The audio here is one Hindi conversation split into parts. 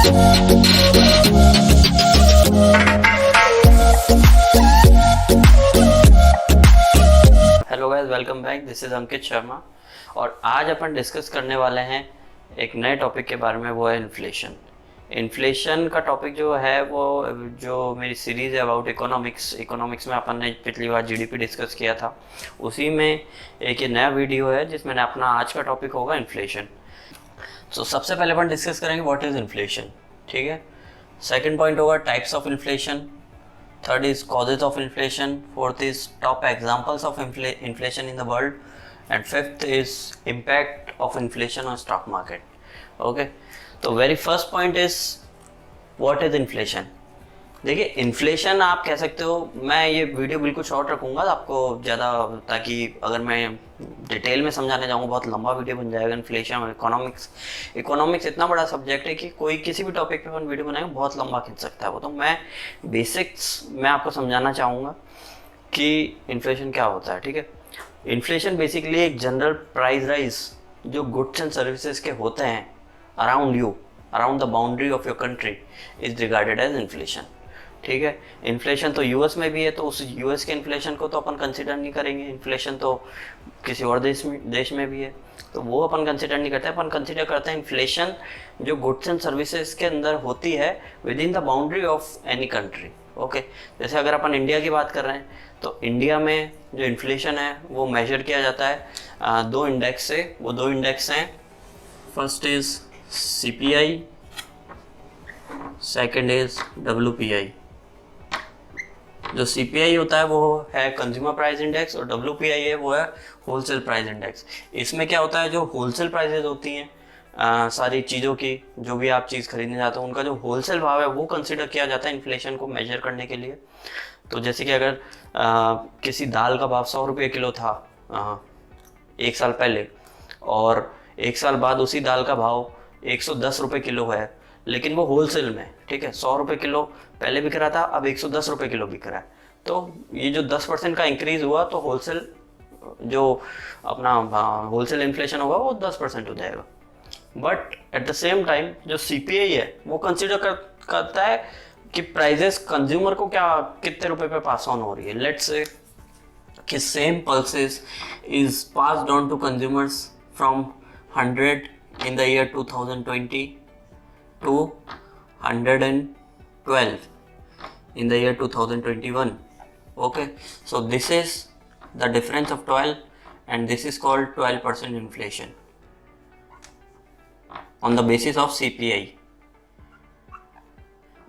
Hello guys, welcome back. This is Ankit Sharma और आज अपन डिस्कस करने वाले हैं एक नए टॉपिक के बारे में, वो है इन्फ्लेशन। इन्फ्लेशन का टॉपिक जो है वो जो मेरी सीरीज़ है अबाउट इकोनॉमिक्स में अपन ने पिछली बार जीडीपी डिस्कस किया था, उसी में एक ये नया वीडियो है जिसमें अपना आज का टॉपिक होगा इन्फ्लेशन। तो सबसे पहले अपन डिस्कस करेंगे व्हाट इज़ इन्फ्लेशन, ठीक है। सेकंड पॉइंट होगा types of inflation, third is causes of inflation, fourth is top examples of inflation in the world, and fifth is impact of inflation on stock market. Okay, so very first point is what is inflation. देखिए, इन्फ्लेशन आप कह सकते हो, मैं ये वीडियो बिल्कुल शॉर्ट रखूँगा आपको ज़्यादा, ताकि अगर मैं डिटेल में समझाने जाऊँगा बहुत लंबा वीडियो बन जाएगा। इन्फ्लेशन और इकोनॉमिक्स इतना बड़ा सब्जेक्ट है कि कोई किसी भी टॉपिक पे अपन वीडियो बनाएंगे बहुत लंबा खींच सकता है वो। तो मैं बेसिक्स में आपको समझाना चाहूँगा कि इन्फ्लेशन क्या होता है, ठीक है। इन्फ्लेशन बेसिकली एक जनरल प्राइस राइज जो गुड्स एंड सर्विसेज के होते हैं around the boundary of your country is regarded as inflation, ठीक है। इन्फ्लेशन तो यूएस में भी है, तो उस यूएस के इन्फ्लेशन को तो अपन कंसिडर नहीं करेंगे। इन्फ्लेशन तो किसी और देश में भी है, तो वो अपन कंसिडर नहीं करते। अपन कंसिडर करते हैं इन्फ्लेशन जो गुड्स एंड सर्विसेज के अंदर होती है with in the boundary of any country. Okay, जैसे अगर अपन इंडिया की बात कर रहे हैं तो इंडिया में जो इन्फ्लेशन है वो मेजर किया जाता है दो इंडेक्स से। वो दो इंडेक्स हैं, first is CPI, second is WPI। जो CPI होता है वो है कंज्यूमर प्राइस इंडेक्स और WPI है वो है होलसेल प्राइस इंडेक्स। इसमें क्या होता है, जो होलसेल प्राइसेस होती हैं सारी चीज़ों की, जो भी आप चीज़ खरीदने जाते हो उनका जो होलसेल भाव है वो कंसिडर किया जाता है इन्फ्लेशन को मेजर करने के लिए। तो जैसे कि अगर किसी दाल का भाव 100 रुपये किलो था एक साल पहले, और एक साल बाद उसी दाल का भाव 110 रुपये किलो है, लेकिन वो होलसेल में, ठीक है, 100 रुपये किलो पहले बिक रहा था, अब 110 रुपये किलो बिक रहा है। तो ये जो 10% का इंक्रीज हुआ तो होलसेल जो अपना होलसेल इन्फ्लेशन होगा वो 10% हो जाएगा। But at the same time जो CPI है वो कंसिडर करता है कि प्राइजेस कंज्यूमर को कितने रुपए पे पास ऑन हो रही है। लेट्स से कि same pulses is passed on to consumers from 100 in the year 2020 to 112 in the year 2021. Okay, so this is the difference of 12 and this is called 12% inflation on the basis of CPI.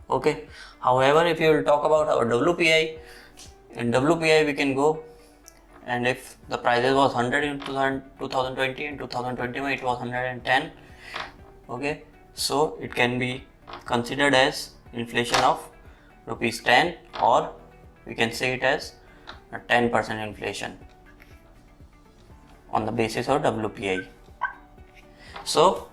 Okay, however, if you will talk about our WPI, in WPI we can go, and if the prices was 100 in 2020 and 2021 it was 110. Okay, so it can be considered as inflation of rupees 10, or we can say it as a 10% inflation on the basis of WPI. So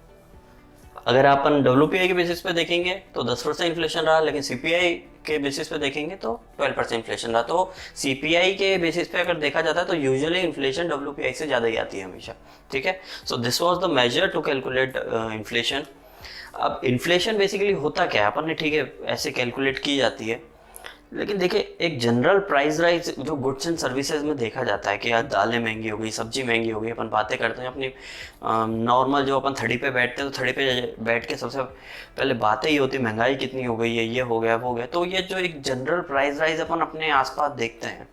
अगर अपन WPI के बेसिस पे देखेंगे तो 10% इन्फ्लेशन रहा, लेकिन CPI के बेसिस पे देखेंगे तो 12% इन्फ्लेशन रहा। तो CPI के बेसिस पे अगर देखा जाता है तो यूजुअली इन्फ्लेशन WPI से ज़्यादा ही आती है हमेशा, ठीक है। So this was the measure to calculate inflation. अब इन्फ्लेशन बेसिकली होता क्या है, अपन ने, ठीक है, ऐसे कैलकुलेट की जाती है, लेकिन देखिए एक जनरल प्राइस राइज जो गुड्स एंड सर्विसेज में देखा जाता है कि यार दालें महंगी हो गई, सब्जी महंगी हो गई। अपन बातें करते हैं अपनी नॉर्मल, जो अपन थड़ी पे बैठते हैं तो थड़ी पे बैठ के सबसे पहले बातें ही होती महंगाई कितनी हो गई है, ये हो गया वो हो गया। तो ये जो एक जनरल प्राइस राइज अपन अपने आसपास देखते हैं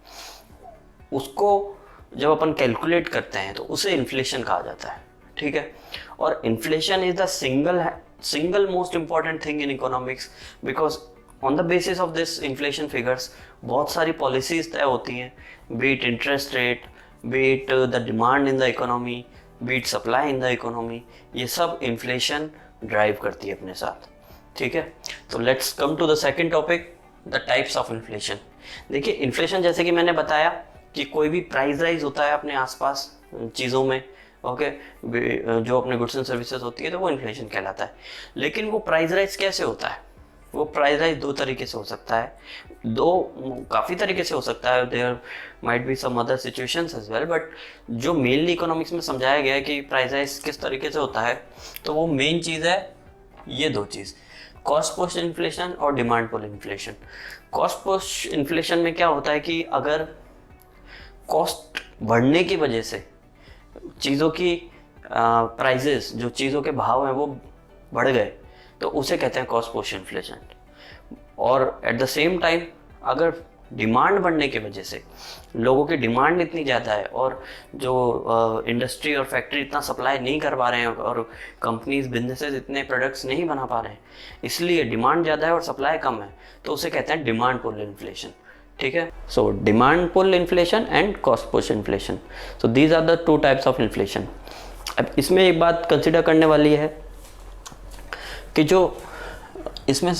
उसको जब अपन कैलकुलेट करते हैं तो उसे इन्फ्लेशन कहा जाता है, ठीक है। और inflation is the single most important thing in economics, because on the basis of this inflation figures बहुत सारी पॉलिसीज तय होती हैं, B it interest rate, B it the demand in the economy, B it supply in the economy, ये सब इन्फ्लेशन ड्राइव करती है अपने साथ, ठीक है। तो let's come to the second topic, the types of inflation. देखिए, इन्फ्लेशन जैसे कि मैंने बताया कि कोई भी प्राइस राइज होता है अपने आसपास चीज़ों में, ओके, जो अपने गुड्स एंड सर्विसेज होती है तो वो इन्फ्लेशन कहलाता है। लेकिन वो प्राइस राइज कैसे होता है, वो प्राइस राइज दो तरीके से हो सकता है, काफ़ी तरीके से हो सकता है, there might be some other situations as well, but जो मेनली इकोनॉमिक्स में समझाया गया है कि प्राइस राइज किस तरीके से होता है, तो वो मेन चीज़ है ये दो चीज़। कॉस्ट पुश इन्फ्लेशन और demand pull inflation. Cost push inflation में क्या होता है कि अगर कॉस्ट बढ़ने की वजह से चीज़ों की प्राइजेस, जो चीज़ों के भाव हैं वो बढ़ गए, तो उसे कहते हैं कॉस्ट पुश इन्फ्लेशन। और एट द सेम टाइम अगर डिमांड बढ़ने की वजह से लोगों की डिमांड इतनी ज़्यादा है और जो इंडस्ट्री और फैक्ट्री इतना सप्लाई नहीं कर पा रहे हैं और कंपनीज बिजनेसेस इतने प्रोडक्ट्स नहीं बना पा रहे हैं, इसलिए डिमांड ज़्यादा है और सप्लाई कम है, तो उसे कहते हैं डिमांड पुल इन्फ्लेशन। ठीक है, so demand pull inflation and cost push inflation, so these are the two types of inflation. अब इसमें एक बात कंसिडर करने वाली है कि जो इसमें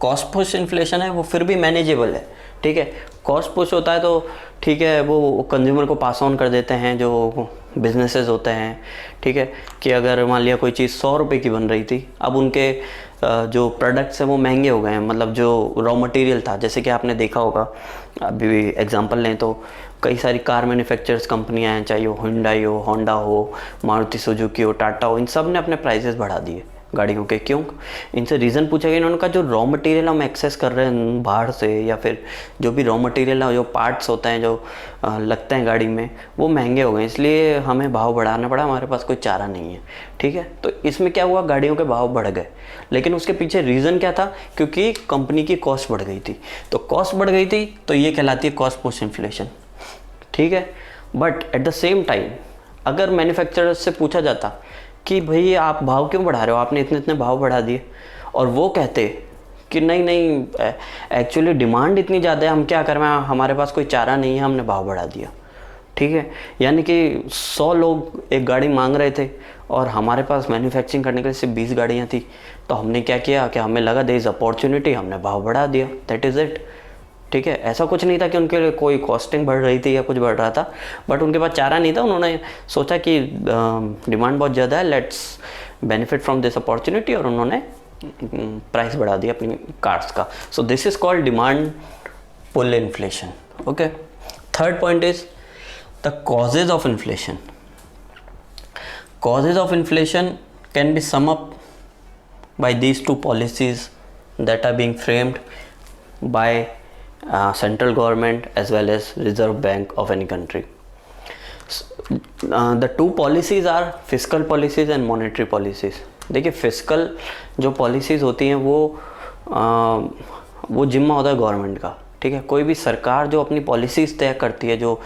कॉस्ट पुश इन्फ्लेशन है वो फिर भी मैनेजेबल है। ठीक है, कॉस्ट पुश होता है तो ठीक है, वो कंज्यूमर को पास ऑन कर देते हैं जो बिजनेसेस होते हैं। ठीक है, कि अगर मान लिया कोई चीज़ 100 रुपये की बन रही थी, अब उनके जो प्रोडक्ट्स हैं वो महंगे हो गए हैं, मतलब जो रॉ मटेरियल था, जैसे कि आपने देखा होगा, अभी एग्जांपल लें तो कई सारी कार मैन्युफैक्चरर्स कंपनियां हैं, चाहे वो हुंडई हो, होंडा हो, मारुति सुजुकी हो, टाटा हो, इन सब ने अपने प्राइसेस बढ़ा दिए गाड़ियों के। क्यों? इनसे रीज़न पूछा गया, इन्होंने कहा जो रॉ मटेरियल हम एक्सेस कर रहे हैं बाहर से, या फिर जो भी रॉ मटेरियल है, जो पार्ट्स होते हैं जो लगते हैं गाड़ी में, वो महंगे हो गए, इसलिए हमें भाव बढ़ाना पड़ा, हमारे पास कोई चारा नहीं है। ठीक है, तो इसमें क्या हुआ, गाड़ियों के भाव बढ़ गए, लेकिन उसके पीछे रीज़न क्या था? क्योंकि कंपनी की कॉस्ट बढ़ गई थी। तो कॉस्ट बढ़ गई थी तो ये कहलाती है कॉस्ट पुश इन्फ्लेशन। ठीक है, but at the same time अगर मैन्युफैक्चरर से पूछा जाता कि भाई आप भाव क्यों बढ़ा रहे हो, आपने इतने इतने भाव बढ़ा दिए, और वो कहते कि नहीं नहीं एक्चुअली डिमांड इतनी ज़्यादा है, हम क्या करें, हमारे पास कोई चारा नहीं है, हमने भाव बढ़ा दिया। ठीक है, यानी कि 100 लोग एक गाड़ी मांग रहे थे और हमारे पास मैन्युफैक्चरिंग करने के लिए सिर्फ 20 गाड़ियाँ थी, तो हमने क्या किया कि हमें लगा देयर इज़ अपॉर्चुनिटी, हमने भाव बढ़ा दिया, दैट इज़ इट। ठीक है, ऐसा कुछ नहीं था कि उनके लिए कोई कॉस्टिंग बढ़ रही थी या कुछ बढ़ रहा था, बट उनके पास चारा नहीं था, उन्होंने सोचा कि डिमांड बहुत ज़्यादा है, let's benefit from this opportunity, और उन्होंने प्राइस बढ़ा दिया अपनी कार्स का। So this is called demand pull inflation. Okay, third point is the causes of inflation. Causes of inflation can be summed up by these two policies that are being framed by central government as well as Reserve Bank of any country. The two policies are fiscal policies and monetary policies. देखिए, फिस्कल जो पॉलिसीज़ होती हैं वो जिम्मा होता है गवर्नमेंट का। ठीक है, कोई भी सरकार जो अपनी पॉलिसीज़ तय करती है, जो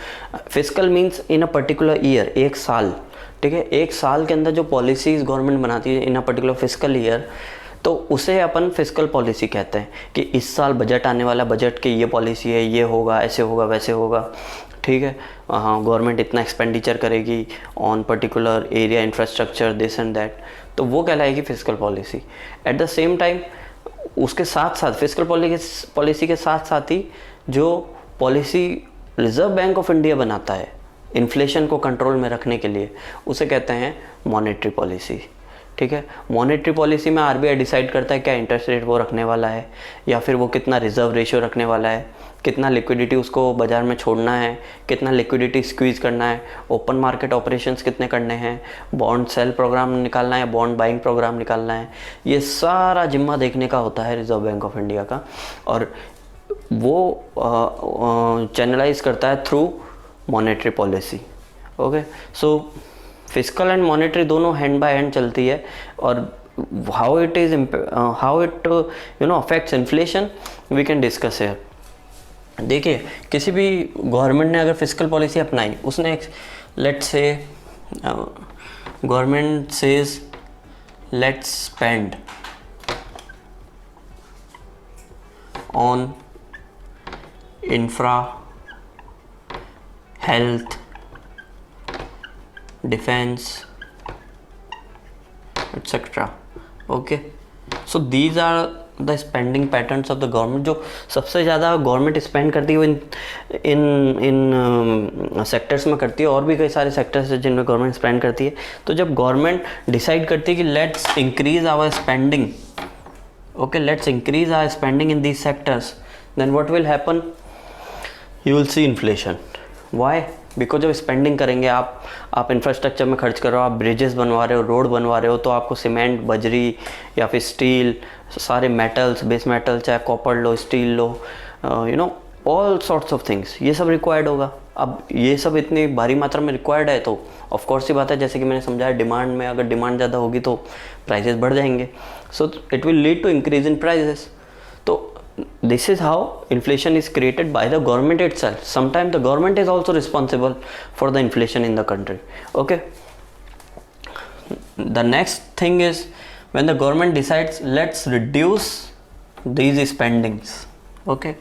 fiscal means in a particular year, एक साल। ठीक है, एक साल के अंदर जो पॉलिसीज़ गवर्नमेंट बनाती है इन अ पर्टिकुलर फिस्कल ईयर, तो उसे अपन फिस्कल पॉलिसी कहते हैं कि इस साल बजट आने वाला, बजट की ये पॉलिसी है, ये होगा, ऐसे होगा, वैसे होगा। ठीक है, गवर्नमेंट इतना एक्सपेंडिचर करेगी on particular area, infrastructure, this and that, तो वो कहलाएगी fiscal policy. At the same time उसके साथ साथ फिस्कल पॉलिसी के साथ साथ ही जो policy reserve bank of India बनाता है इन्फ्लेशन को कंट्रोल में रखने के लिए, उसे कहते हैं मॉनेटरी पॉलिसी। ठीक है, मॉनेटरी पॉलिसी में आरबीआई डिसाइड करता है क्या इंटरेस्ट रेट वो रखने वाला है, या फिर वो कितना रिजर्व रेशियो रखने वाला है, कितना लिक्विडिटी उसको बाज़ार में छोड़ना है, कितना लिक्विडिटी स्क्वीज़ करना है, ओपन मार्केट ऑपरेशंस कितने करने हैं, बॉन्ड सेल प्रोग्राम निकालना है, बॉन्ड बाइंग प्रोग्राम निकालना है, ये सारा जिम्मा देखने का होता है रिजर्व बैंक ऑफ इंडिया का, और वो चैनलाइज करता है through monetary policy. Okay, so fiscal and monetary दोनों हैंड बाय हैंड चलती है, और how it affects inflation we can discuss here. देखिए, किसी भी गवर्नमेंट ने अगर फिस्कल पॉलिसी अपनाई, उसने let's say government says let's spend on infra, health, defence, etc. Okay, so these are the spending patterns of the government. जो सबसे ज़्यादा गवर्नमेंट स्पेंड करती है वो इन सेक्टर्स में करती है, और भी कई सारे सेक्टर्स हैं जिनमें गवर्नमेंट स्पेंड करती है। तो जब गवर्नमेंट डिसाइड करती है कि let's increase our spending, okay, let's increase our spending in these sectors, then what will happen? You will see inflation. Why? Because जब स्पेंडिंग करेंगे आप इंफ्रास्ट्रक्चर में खर्च कर रहे हो, आप ब्रिजेस बनवा रहे हो, रोड बनवा रहे हो, तो आपको सीमेंट, बजरी या फिर स्टील, सारे मेटल्स, बेस मेटल, चाहे कॉपर लो, स्टील लो, ऑल सॉर्ट्स ऑफ थिंग्स, ये सब रिक्वायर्ड होगा। अब ये सब इतनी भारी मात्रा में रिक्वायर्ड है तो ऑफ कोर्स ही बात है, जैसे कि मैंने समझाया, डिमांड में अगर डिमांड ज़्यादा होगी तो प्राइसेस बढ़ जाएंगे, so it will lead to increase in prices. तो this is how inflation is created by the government itself. Sometimes the government is also responsible for the inflation in the country. Okay, the next thing is when the government decides let's reduce these spendings. Okay,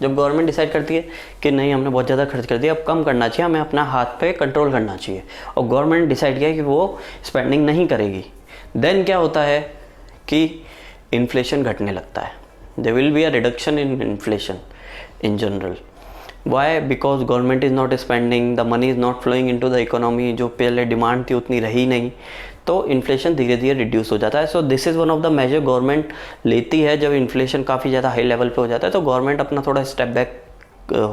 जब गवर्नमेंट डिसाइड करती है कि नहीं हमने बहुत ज़्यादा खर्च कर दिया, अब कम करना चाहिए, हमें अपना हाथ पे कंट्रोल करना चाहिए, और गवर्नमेंट डिसाइड किया कि वो स्पेंडिंग नहीं करेगी, देन क्या होता है कि इन्फ्लेशन घटने लगता है। There will be a reduction in inflation in general. Why? Because government is not spending, the money is not flowing into the economy, जो पहले डिमांड थी उतनी रही नहीं, तो इन्फ्लेशन धीरे धीरे रिड्यूस हो जाता है। So this is one of the major government लेती है। जब इन्फ्लेशन काफ़ी ज़्यादा हाई लेवल पे हो जाता है तो गवर्नमेंट अपना थोड़ा स्टेप बैक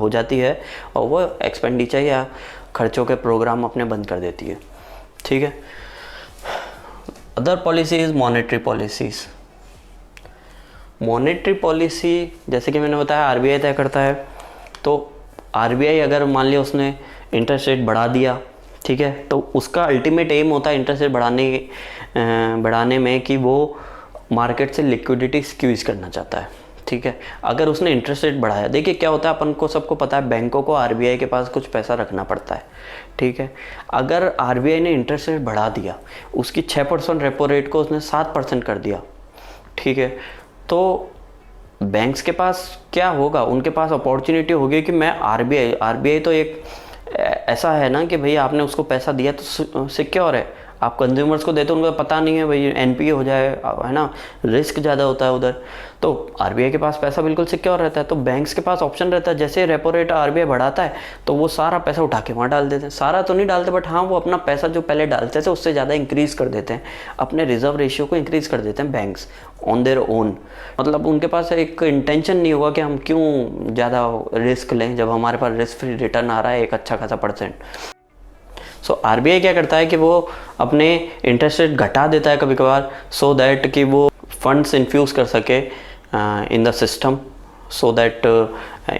हो जाती है और वो एक्सपेंडिचर या खर्चों के प्रोग्राम अपने बंद कर देती है। ठीक है। Other policy is monetary policies. Monetary policy जैसे कि मैंने बताया आरबीआई तय करता है। तो आरबीआई अगर मान लिया उसने इंटरेस्ट रेट बढ़ा दिया, ठीक है, तो उसका अल्टीमेट एम होता है इंटरेस्ट रेट बढ़ाने में कि वो मार्केट से लिक्विडिटी स्क्वीज करना चाहता है। ठीक है, अगर उसने इंटरेस्ट रेट बढ़ाया, देखिए क्या होता है, अपन को सबको पता है बैंकों को आरबीआई के पास कुछ पैसा रखना पड़ता है। ठीक है, अगर आरबीआई ने इंटरेस्ट रेट बढ़ा दिया, उसकी 6% रेपो रेट को उसने 7% कर दिया, ठीक है, तो बैंक्स के पास क्या होगा, उनके पास अपॉर्चुनिटी होगी कि मैं आरबीआई तो एक ऐसा है ना कि भाई आपने उसको पैसा दिया तो सिक्योर है, आप कंज्यूमर्स को देते हो, उनको पता नहीं है भाई एनपीए हो जाए, है ना, रिस्क ज़्यादा होता है उधर, तो आरबीआई के पास पैसा बिल्कुल सिक्योर रहता है। तो बैंक्स के पास ऑप्शन रहता है, जैसे रेपो रेट आरबीआई बढ़ाता है तो वो सारा पैसा उठा के वहाँ डाल देते हैं। सारा तो नहीं डालते, बट हाँ वो अपना पैसा जो पहले डालते थे उससे ज़्यादा इंक्रीज़ कर देते हैं, अपने रिजर्व रेशियो को इंक्रीज़ कर देते हैं बैंक्स ऑन देयर ओन। मतलब उनके पास एक इंटेंशन नहीं होगा कि हम क्यों ज़्यादा रिस्क लें जब हमारे पास रिस्क फ्री रिटर्न आ रहा है एक अच्छा खासा %। सो आरबीआई क्या करता है कि वो अपने इंटरेस्ट रेट घटा देता है कभी कभार, सो दैट कि वो फंड्स इन्फ्यूज़ कर सके in the system, so that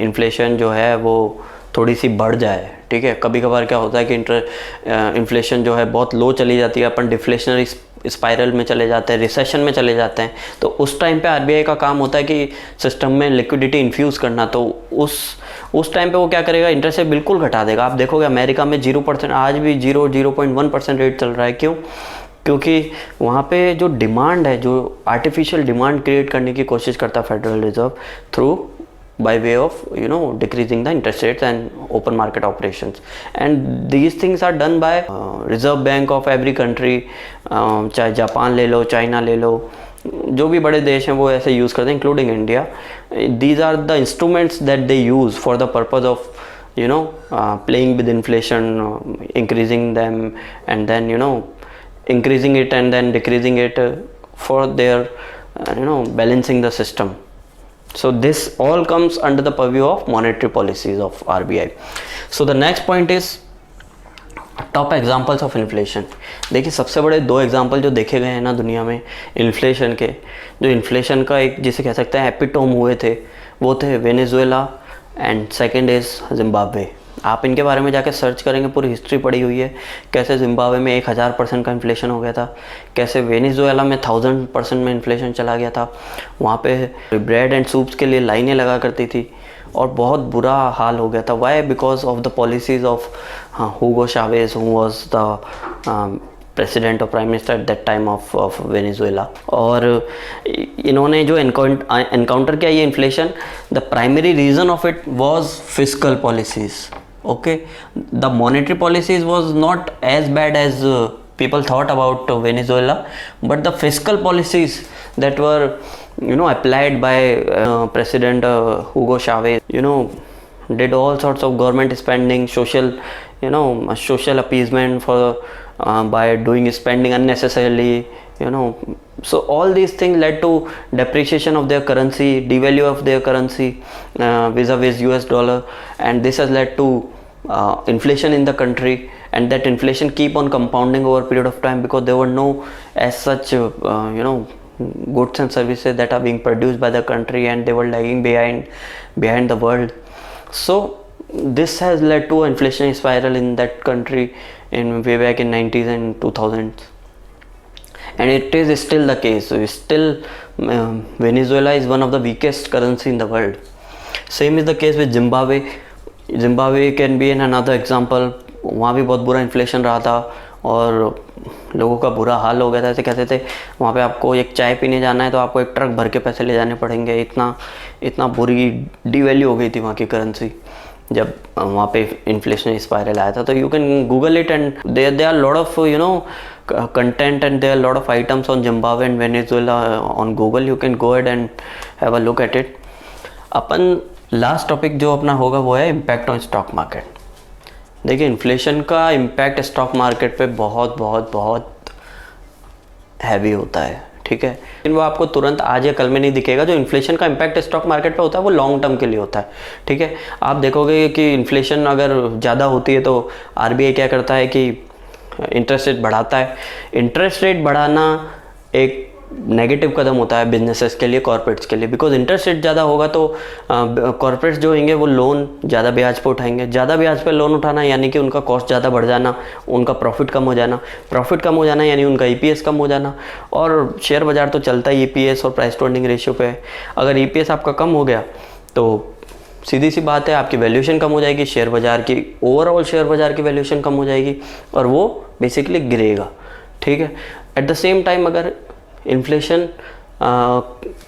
inflation जो है वो थोड़ी सी बढ़ जाए। ठीक है, कभी कभार क्या होता है कि इन्फ्लेशन जो है बहुत लो चली जाती है, अपन डिफ्लेशनरी स्पाइरल में चले जाते हैं, रिसेशन में चले जाते हैं, तो उस टाइम पे आरबीआई का काम होता है कि सिस्टम में लिक्विडिटी इन्फ्यूज़ करना। तो उस टाइम पे वो क्या करेगा, इंटरेस्ट रेट बिल्कुल घटा देगा। आप देखोगे अमेरिका में 0%, आज भी 0.1% रेट चल रहा है। क्यों? क्योंकि वहाँ पे जो डिमांड है, जो आर्टिफिशियल डिमांड क्रिएट करने की कोशिश करता है federal reserve through by way of decreasing the interest rates and open market operations, and these things are done by reserve bank of every country, चाहे जापान ले लो, चाइना ले लो, जो भी बड़े देश हैं वो ऐसे यूज़ करते हैं, including India. these are the instruments that they use for the purpose of playing with inflation, increasing them and then increasing it and then decreasing it for their balancing the system. So this all comes under the purview of monetary policies of RBI. So the next point is top examples of inflation. देखिए सबसे बड़े 2 एग्जाम्पल जो देखे गए हैं ना दुनिया में इन्फ्लेशन के, जो इन्फ्लेशन का एक जिसे कह सकते हैं एपिटोम हुए थे, वो थे Venezuela and second is Zimbabwe. आप इनके बारे में जाकर सर्च करेंगे, पूरी हिस्ट्री पड़ी हुई है, कैसे जिम्बाब्वे में 1000% का इन्फ्लेशन हो गया था, कैसे वेनेजुएला में 1000% में इन्फ्लेशन चला गया था, वहाँ पे ब्रेड एंड सूप्स के लिए लाइनें लगा करती थी और बहुत बुरा हाल हो गया था। Why? Because of the policies of Hugo Chavez, who was the president और prime minister at that time of Venezuela. और इन्होंने जो एनकाउंटर किया ये inflation, the primary reason of it was fiscal policies. Okay, the monetary policies was not as bad as people thought about Venezuela, but the fiscal policies that were applied by President Hugo Chavez, did all sorts of government spending, social appeasement for by doing spending unnecessarily, so all these things led to depreciation of their currency, devalue of their currency vis-a-vis US dollar, and this has led to inflation in the country, and that inflation keep on compounding over a period of time because there were no as such goods and services that are being produced by the country, and they were lagging behind the world. So this has led to an inflationary spiral in that country in way back in 90s and 2000s, and it is still the case. So still Venezuela is one of the weakest currency in the world. Same is the case with Zimbabwe can be in another example. वहाँ भी बहुत बुरा इन्फ्लेशन रहा था और लोगों का बुरा हाल हो गया था। ऐसे कहते थे वहाँ पे आपको एक चाय पीने जाना है तो आपको एक ट्रक भर के पैसे ले जाने पड़ेंगे, इतना बुरी डिवैल्यू हो गई थी वहाँ की करेंसी जब वहाँ पे इन्फ्लेशन स्पाइरल आया था। तो you can Google it and there are lot of content, and there are a lot of items on Zimbabwe and Venezuela on Google. You can go ahead and have a look at it. Upon last topic जो अपना होगा वो है इम्पैक्ट ऑन स्टॉक मार्केट। देखिए इन्फ्लेशन का इम्पैक्ट स्टॉक मार्केट पे बहुत बहुत बहुत हैवी होता है, ठीक है। लेकिन वो आपको तुरंत आज या कल में नहीं दिखेगा। जो इन्फ्लेशन का इम्पैक्ट स्टॉक मार्केट पे होता है वो लॉन्ग टर्म के लिए होता है, ठीक है। आप देखोगे कि इन्फ्लेशन अगर ज़्यादा होती है तो आरबीआई क्या करता है कि इंटरेस्ट रेट बढ़ाता है। इंटरेस्ट रेट बढ़ाना एक नेगेटिव कदम होता है बिजनेसेस के लिए, कॉर्पोरेट्स के लिए, बिकॉज इंटरेस्ट रेट ज़्यादा होगा तो कॉर्पोरेट्स जो होंगे वो लोन ज़्यादा ब्याज पर उठाएंगे। ज़्यादा ब्याज पर लोन उठाना यानी कि उनका कॉस्ट ज़्यादा बढ़ जाना, उनका प्रॉफिट कम हो जाना यानी उनका ईपीएस कम हो जाना। और शेयर बाज़ार तो चलता है ईपीएस और प्राइस टू अर्निंग रेशियो पे। अगर ईपीएस आपका कम हो गया तो सीधी सी बात है आपकी वैल्यूएशन कम हो जाएगी, शेयर बाज़ार की ओवरऑल शेयर बाज़ार की वैल्यूएशन कम हो जाएगी और वो बेसिकली गिरेगा, ठीक है। एट द सेम टाइम अगर इन्फ्लेशन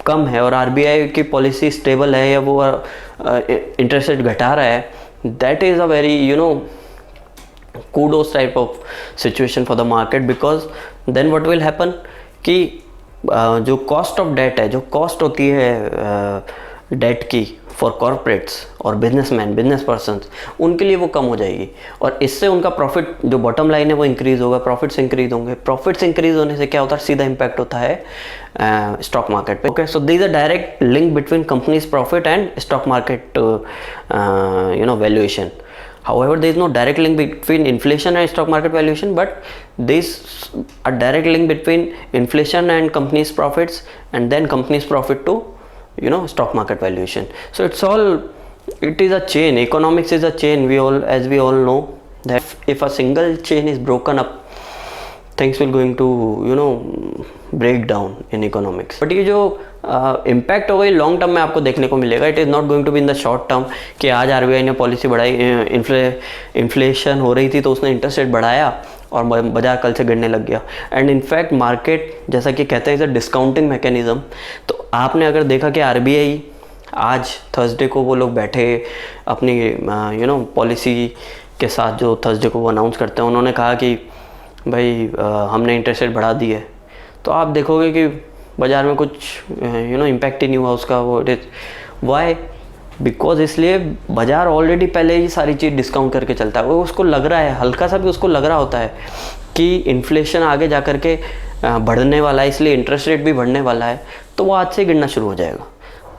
कम है और आरबीआई की पॉलिसी स्टेबल है या वो इंटरेस्ट रेट घटा रहा है, that is a very kudos type of situation for the market, because then what will happen कि जो कॉस्ट ऑफ डेट है, जो कॉस्ट होती है डेट की फॉर कॉर्पोरेट्स और बिजनेस पर्सनस, उनके लिए वो कम हो जाएगी और इससे उनका प्रॉफिट जो बॉटम लाइन है वो इंक्रीज़ होगा, प्रॉफिट्स इंक्रीज़ होंगे। प्रॉफिट्स इंक्रीज़ होने से क्या होता है, सीधा इम्पैक्ट होता है स्टॉक मार्केट पे। Okay, so there is a direct link between companies profit and stock market valuation. However, there is no direct link between inflation and stock market valuation, but there is a direct link between inflation and companies' profits, and then companies' profit to stock market valuation. So it is a chain. Economics is a chain. As we all know that if a single chain is broken up, things will going to break down in economics. But ये जो इम्पैक्ट होगा लॉन्ग टर्म में आपको देखने को मिलेगा। It is not going to be in the short term कि आज आरबीआई ने पॉलिसी बढ़ाई, इन्फ्लेशन हो रही थी तो उसने इंटरेस्ट रेट बढ़ाया और बाजार कल से गिरने लग गया। एंड इनफैक्ट मार्केट जैसा कि कहते हैं इज अ डिस्काउंटिंग मैकेनिज्म। तो आपने अगर देखा कि आरबीआई आज थर्सडे को वो लोग बैठे अपनी पॉलिसी के साथ, जो थर्सडे को वो अनाउंस करते हैं, उन्होंने कहा कि भाई हमने इंटरेस्ट रेट बढ़ा दी है। तो आप देखोगे कि बाज़ार में कुछ इम्पैक्ट ही नहीं हुआ उसका। वो इट इज़ वाई, बिकॉज इसलिए बाज़ार ऑलरेडी पहले ही सारी चीज़ डिस्काउंट करके चलता है। वो उसको लग रहा है, हल्का सा भी उसको लग रहा होता है कि इन्फ्लेशन आगे जा कर के बढ़ने वाला है, इसलिए इंटरेस्ट रेट भी बढ़ने वाला है, तो वो आज से गिरना शुरू हो जाएगा।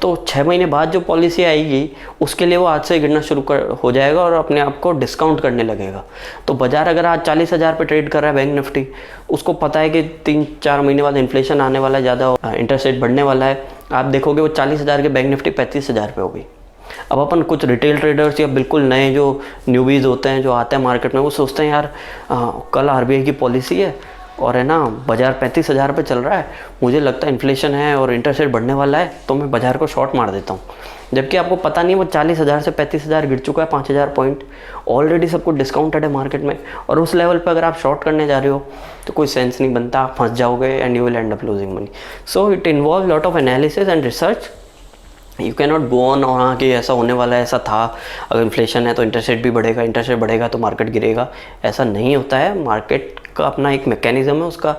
तो 6 महीने बाद जो पॉलिसी आएगी उसके लिए वो आज से गिरना शुरू हो जाएगा और अपने आप को डिस्काउंट करने लगेगा। तो बाज़ार अगर आज 40,000 पे ट्रेड कर रहा है बैंक निफ्टी, उसको पता है कि 3-4 महीने बाद इन्फ्लेशन आने वाला है, ज़्यादा इंटरेस्ट रेट बढ़ने वाला है। आप देखोगे वो 40,000 के बैंक निफ्टी 35,000 पे होगी। अब अपन कुछ रिटेल ट्रेडर्स या बिल्कुल नए जो न्यूबीज़ होते हैं जो आते हैं मार्केट में, वो सोचते हैं यार कल आरबीआई की पॉलिसी है और है ना बाज़ार 35,000 पे चल रहा है, मुझे लगता है इन्फ्लेशन है और इंटरेस्ट रेट बढ़ने वाला है, तो मैं बाज़ार को शॉर्ट मार देता हूँ। जबकि आपको पता नहीं वो 40,000 से 35,000 गिर चुका है, 5,000 पॉइंट ऑलरेडी सब कुछ डिस्काउंटेड है मार्केट में। और उस लेवल पर अगर आप शॉर्ट करने जा रहे हो तो कोई सेंस नहीं बनता, आप फंस जाओगे and you will and up losing money. So it involve lot of analysis and research. You can not go on और हाँ कि ऐसा होने वाला है, ऐसा था, अगर इन्फ्लेशन है तो इंटरेस्ट रेट भी बढ़ेगा, इंटरेस्ट रेट बढ़ेगा तो मार्केट गिरेगा। ऐसा नहीं होता है। मार्केट का अपना एक मैकेनिज्म है उसका,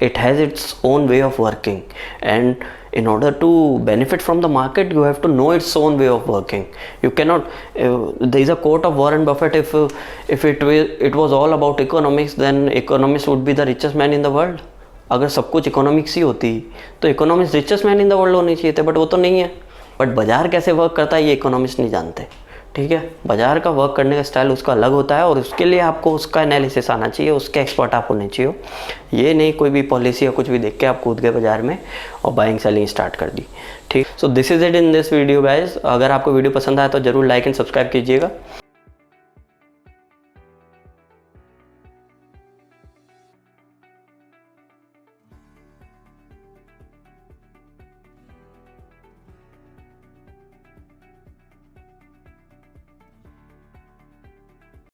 it has its own way of working, and in order to benefit from the market you have to know its own way of working. You cannot there is a quote of Warren Buffett, if it was all about economics then economists would be the richest man in the world. अगर सब कुछ इकोनॉमिक्स ही होती तो economics richest man in the world होनी चाहिए थे, बट वो तो नहीं है। बट बाजार कैसे वर्क करता है ये इकोनॉमिस्ट नहीं जानते, ठीक है। बाजार का वर्क करने का स्टाइल उसका अलग होता है और उसके लिए आपको उसका एनालिसिस आना चाहिए, उसके एक्सपर्ट आप होने चाहिए। ये नहीं कोई भी पॉलिसी या कुछ भी देख के आप कूद गए बाजार में और बाइंग सेलिंग स्टार्ट कर दी। ठीक, सो this is it in this video guys. अगर आपको वीडियो पसंद आया तो जरूर लाइक एंड सब्सक्राइब कीजिएगा।